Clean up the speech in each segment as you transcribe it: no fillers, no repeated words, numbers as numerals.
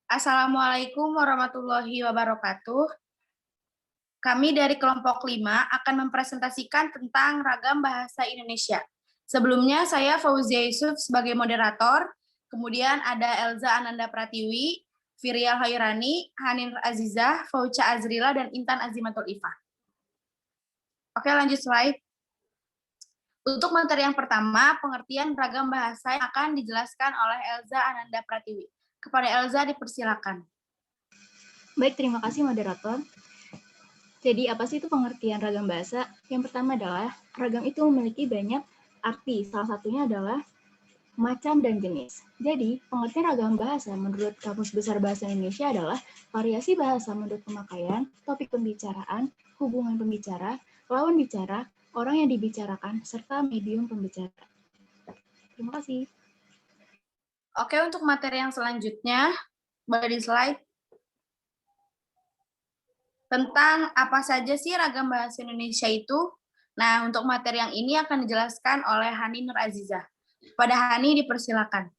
Assalamualaikum warahmatullahi wabarakatuh. Kami dari kelompok 5 akan mempresentasikan tentang ragam bahasa Indonesia. Sebelumnya saya Fauzia Yusuf sebagai moderator, kemudian ada Elza Ananda Pratiwi, Firial Hairani, Hanin Azizah, Fauca Azrila, dan Intan Azimatul Ifah. Oke, lanjut slide. Untuk materi yang pertama, pengertian ragam bahasa yang akan dijelaskan oleh Elza Ananda Pratiwi. Kepada Elza dipersilakan. Baik, terima kasih moderator. Jadi apa sih itu pengertian ragam bahasa? Yang pertama adalah ragam itu memiliki banyak arti. Salah satunya adalah macam dan jenis. Jadi pengertian ragam bahasa menurut Kamus Besar Bahasa Indonesia adalah variasi bahasa menurut pemakaian, topik pembicaraan, hubungan pembicara, lawan bicara, orang yang dibicarakan, serta medium pembicara. Terima kasih. Oke, untuk materi yang selanjutnya, boleh di slide. Tentang apa saja sih ragam bahasa Indonesia itu? Nah, untuk materi yang ini akan dijelaskan oleh Hani Nur Azizah. Pada Hani dipersilakan.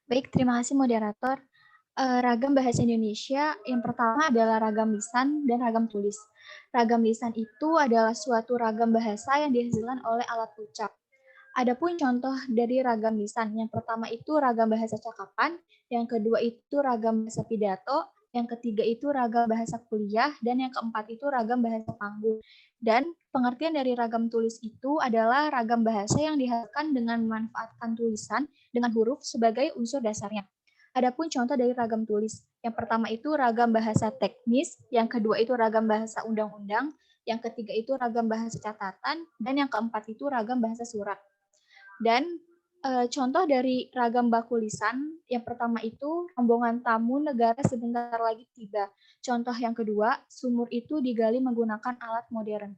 Baik, terima kasih moderator. Ragam bahasa Indonesia yang pertama adalah ragam lisan dan ragam tulis. Ragam lisan itu adalah suatu ragam bahasa yang dihasilkan oleh alat ucap. Adapun contoh dari ragam lisan, yang pertama itu ragam bahasa cakapan, yang kedua itu ragam bahasa pidato, yang ketiga itu ragam bahasa kuliah, dan yang keempat itu ragam bahasa panggung. Dan pengertian dari ragam tulis itu adalah ragam bahasa yang dihasilkan dengan memanfaatkan tulisan dengan huruf sebagai unsur dasarnya. Adapun contoh dari ragam tulis, yang pertama itu ragam bahasa teknis, yang kedua itu ragam bahasa undang-undang, yang ketiga itu ragam bahasa catatan, dan yang keempat itu ragam bahasa surat. Dan contoh dari ragam baku lisan, yang pertama itu rombongan tamu negara sebentar lagi tiba. Contoh yang kedua, sumur itu digali menggunakan alat modern.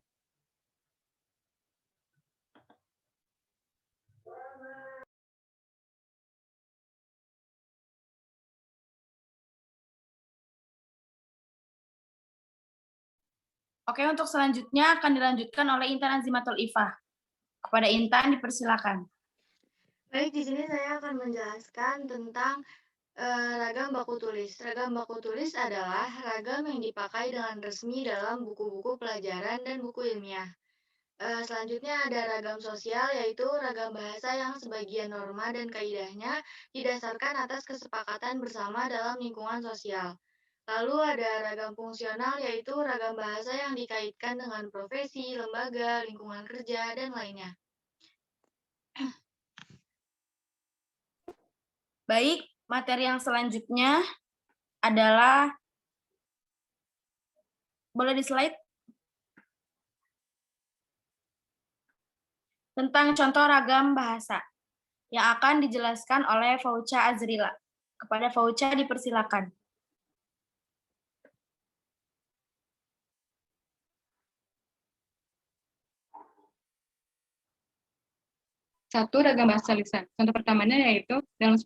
Oke, untuk selanjutnya akan dilanjutkan oleh Intan Azimatul Ifah. Kepada Intan dipersilakan. Baik, di sini saya akan menjelaskan tentang ragam baku tulis. Ragam baku tulis adalah ragam yang dipakai dengan resmi dalam buku-buku pelajaran dan buku ilmiah. Selanjutnya ada ragam sosial, yaitu ragam bahasa yang sebagian norma dan kaidahnya didasarkan atas kesepakatan bersama dalam lingkungan sosial. Lalu ada ragam fungsional, yaitu ragam bahasa yang dikaitkan dengan profesi, lembaga, lingkungan kerja, dan lainnya. Baik, materi yang selanjutnya adalah, boleh di slide? Tentang contoh ragam bahasa yang akan dijelaskan oleh Fauca Azrila. Kepada Fauca dipersilakan. Satu, ragam bahasa lisan. Contoh pertamanya yaitu dalam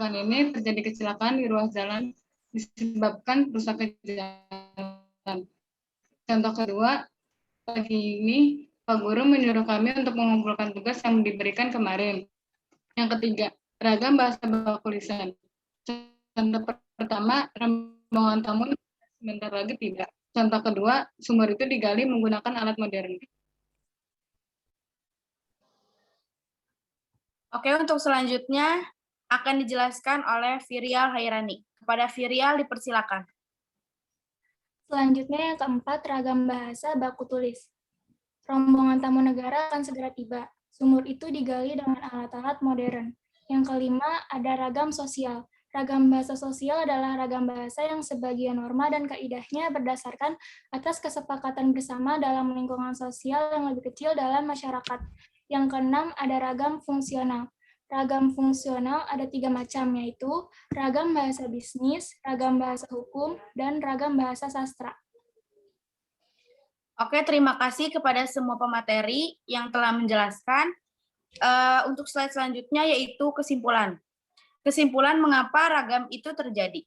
ini terjadi kecelakaan di ruas jalan disebabkan rusaknya jalan. Contoh kedua, pagi ini Pak Guru menyuruh kami untuk mengumpulkan tugas yang diberikan kemarin. Yang ketiga, ragam bahasa baku lisan. Contoh pertama, rombongan tamu sebentar lagi tiba. Contoh kedua, sumur itu digali menggunakan alat modern. Oke, untuk selanjutnya akan dijelaskan oleh Firial Hairani. Kepada Firial dipersilakan. Selanjutnya yang keempat, ragam bahasa baku tulis. Rombongan tamu negara akan segera tiba. Sumur itu digali dengan alat-alat modern. Yang kelima, ada ragam sosial. Ragam bahasa sosial adalah ragam bahasa yang sebagian norma dan kaidahnya berdasarkan atas kesepakatan bersama dalam lingkungan sosial yang lebih kecil dalam masyarakat. Yang keenam, ada ragam fungsional. Ragam fungsional ada 3 macam, yaitu ragam bahasa bisnis, ragam bahasa hukum, dan ragam bahasa sastra. Oke, terima kasih kepada semua pemateri yang telah menjelaskan. Untuk slide selanjutnya yaitu kesimpulan. Kesimpulan mengapa ragam itu terjadi.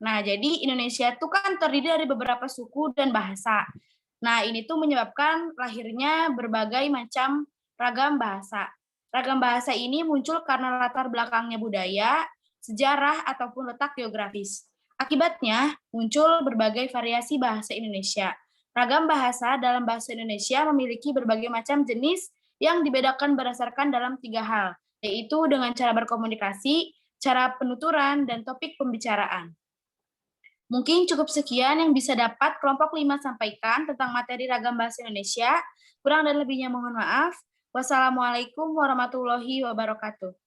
Nah, jadi Indonesia itu kan terdiri dari beberapa suku dan bahasa. Nah, ini tuh menyebabkan lahirnya berbagai macam ragam bahasa. Ragam bahasa ini muncul karena latar belakangnya budaya, sejarah, ataupun letak geografis. Akibatnya, muncul berbagai variasi bahasa Indonesia. Ragam bahasa dalam bahasa Indonesia memiliki berbagai macam jenis yang dibedakan berdasarkan dalam 3 hal, yaitu dengan cara berkomunikasi, cara penuturan, dan topik pembicaraan. Mungkin cukup sekian yang bisa dapat kelompok 5 sampaikan tentang materi ragam bahasa Indonesia. Kurang dan lebihnya mohon maaf. Wassalamualaikum warahmatullahi wabarakatuh.